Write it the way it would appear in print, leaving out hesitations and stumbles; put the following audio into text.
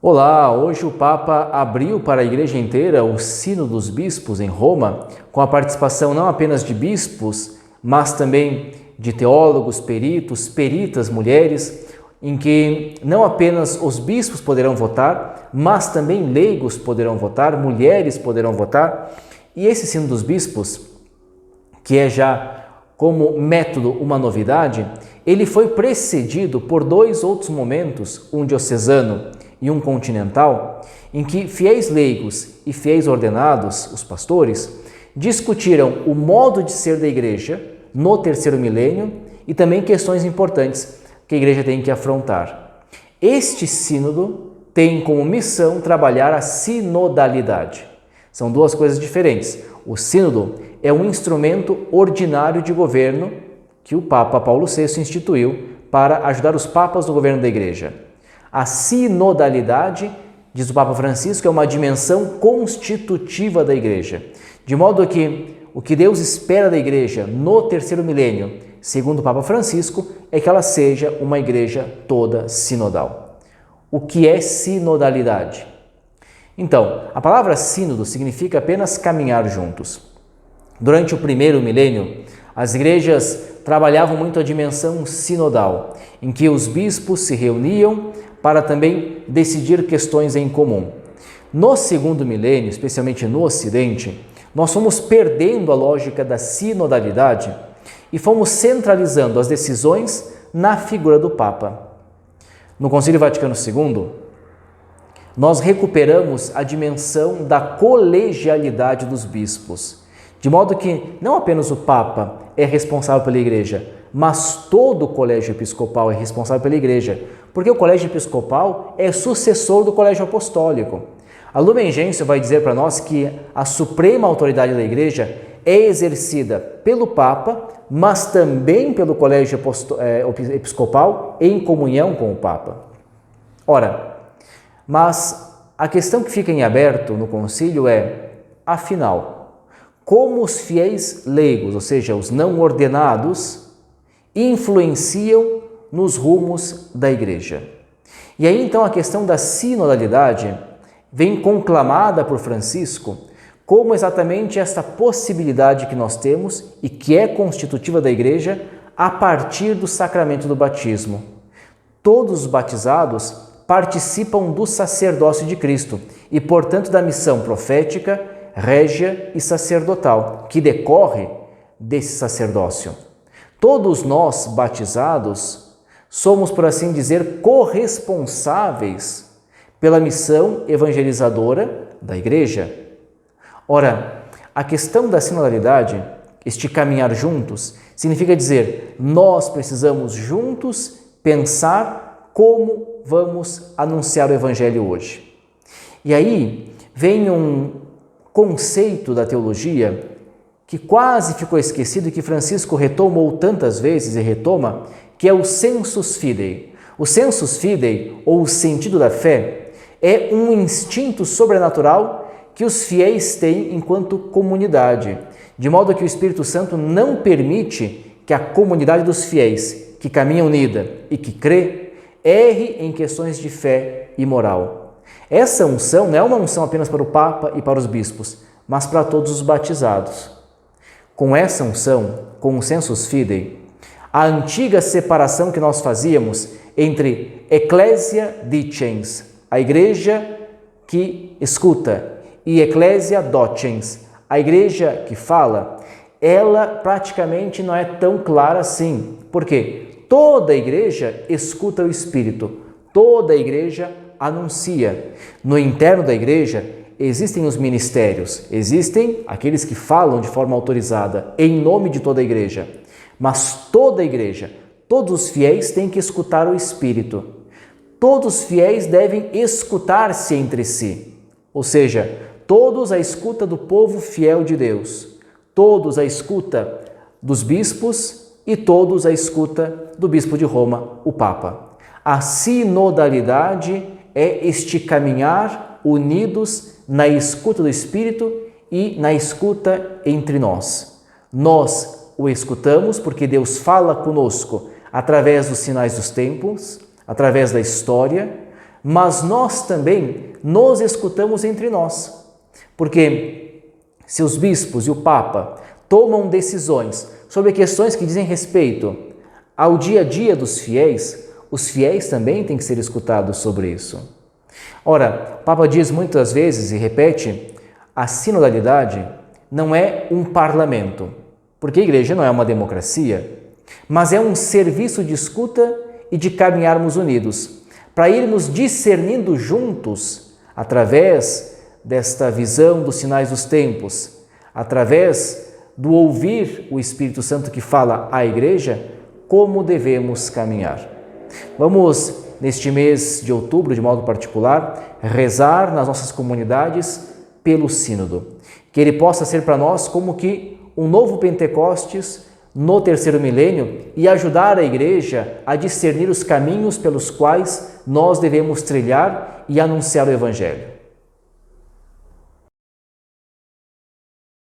Olá, hoje o Papa abriu para a Igreja inteira o Sínodo dos Bispos em Roma, com a participação não apenas de bispos, mas também de teólogos, peritos, peritas, mulheres, em que não apenas os bispos poderão votar, mas também leigos poderão votar, mulheres poderão votar. E esse Sínodo dos Bispos, que é já como método uma novidade, ele foi precedido por dois outros momentos, um diocesano e um continental, em que fiéis leigos e fiéis ordenados, os pastores, discutiram o modo de ser da igreja no terceiro milênio e também questões importantes que a igreja tem que afrontar. Este sínodo tem como missão trabalhar a sinodalidade. São duas coisas diferentes. O sínodo é um instrumento ordinário de governo que o Papa Paulo VI instituiu para ajudar os papas no governo da igreja. A sinodalidade, diz o Papa Francisco, é uma dimensão constitutiva da igreja, de modo que o que Deus espera da igreja no terceiro milênio, segundo o Papa Francisco, é que ela seja uma igreja toda sinodal. O que é sinodalidade? Então, a palavra sínodo significa apenas caminhar juntos. Durante o primeiro milênio, as igrejas trabalhavam muito a dimensão sinodal, em que os bispos se reuniam para também decidir questões em comum. No segundo milênio, especialmente no Ocidente, nós fomos perdendo a lógica da sinodalidade e fomos centralizando as decisões na figura do Papa. No Concílio Vaticano II, nós recuperamos a dimensão da colegialidade dos bispos, de modo que não apenas o Papa é responsável pela igreja, mas todo o colégio episcopal é responsável pela igreja, porque o colégio episcopal é sucessor do colégio apostólico. A Lumen Gentium vai dizer para nós que a suprema autoridade da igreja é exercida pelo Papa, mas também pelo colégio episcopal em comunhão com o Papa. Ora, mas a questão que fica em aberto no concílio é, afinal, como os fiéis leigos, ou seja, os não ordenados, influenciam nos rumos da igreja. E aí então a questão da sinodalidade vem conclamada por Francisco como exatamente esta possibilidade que nós temos e que é constitutiva da igreja a partir do sacramento do batismo. Todos os batizados participam do sacerdócio de Cristo e, portanto, da missão profética, régia e sacerdotal, que decorre desse sacerdócio. Todos nós, batizados, somos, por assim dizer, corresponsáveis pela missão evangelizadora da igreja. Ora, a questão da sinodalidade, este caminhar juntos, significa dizer, nós precisamos juntos pensar como vamos anunciar o evangelho hoje. E aí vem um conceito da teologia que quase ficou esquecido e que Francisco retomou tantas vezes e retoma, que é o sensus fidei. O sensus fidei, ou o sentido da fé, é um instinto sobrenatural que os fiéis têm enquanto comunidade, de modo que o Espírito Santo não permite que a comunidade dos fiéis, que caminha unida e que crê, erre em questões de fé e moral. Essa unção não é uma unção apenas para o Papa e para os bispos, mas para todos os batizados. Com essa unção, com o sensus fidei, a antiga separação que nós fazíamos entre ecclesia dicens, a igreja que escuta, e ecclesia docens, a igreja que fala, ela praticamente não é tão clara assim. Por quê? Toda a igreja escuta o Espírito, toda a igreja anuncia. No interno da igreja existem os ministérios, existem aqueles que falam de forma autorizada em nome de toda a igreja, mas toda a igreja, todos os fiéis têm que escutar o Espírito. Todos os fiéis devem escutar-se entre si, ou seja, todos a escuta do povo fiel de Deus, todos a escuta dos bispos e todos a escuta do bispo de Roma, o Papa. A sinodalidade é este caminhar unidos na escuta do Espírito e na escuta entre nós. Nós o escutamos porque Deus fala conosco através dos sinais dos tempos, através da história, mas nós também nos escutamos entre nós. Porque se os bispos e o Papa tomam decisões sobre questões que dizem respeito ao dia a dia dos fiéis, os fiéis também têm que ser escutados sobre isso. Ora, o Papa diz muitas vezes e repete, a sinodalidade não é um parlamento, porque a igreja não é uma democracia, mas é um serviço de escuta e de caminharmos unidos, para irmos discernindo juntos, através desta visão dos sinais dos tempos, através do ouvir o Espírito Santo que fala à igreja, como devemos caminhar. Vamos, neste mês de outubro, de modo particular, rezar nas nossas comunidades pelo Sínodo. Que ele possa ser para nós como que um novo Pentecostes no terceiro milênio e ajudar a igreja a discernir os caminhos pelos quais nós devemos trilhar e anunciar o Evangelho.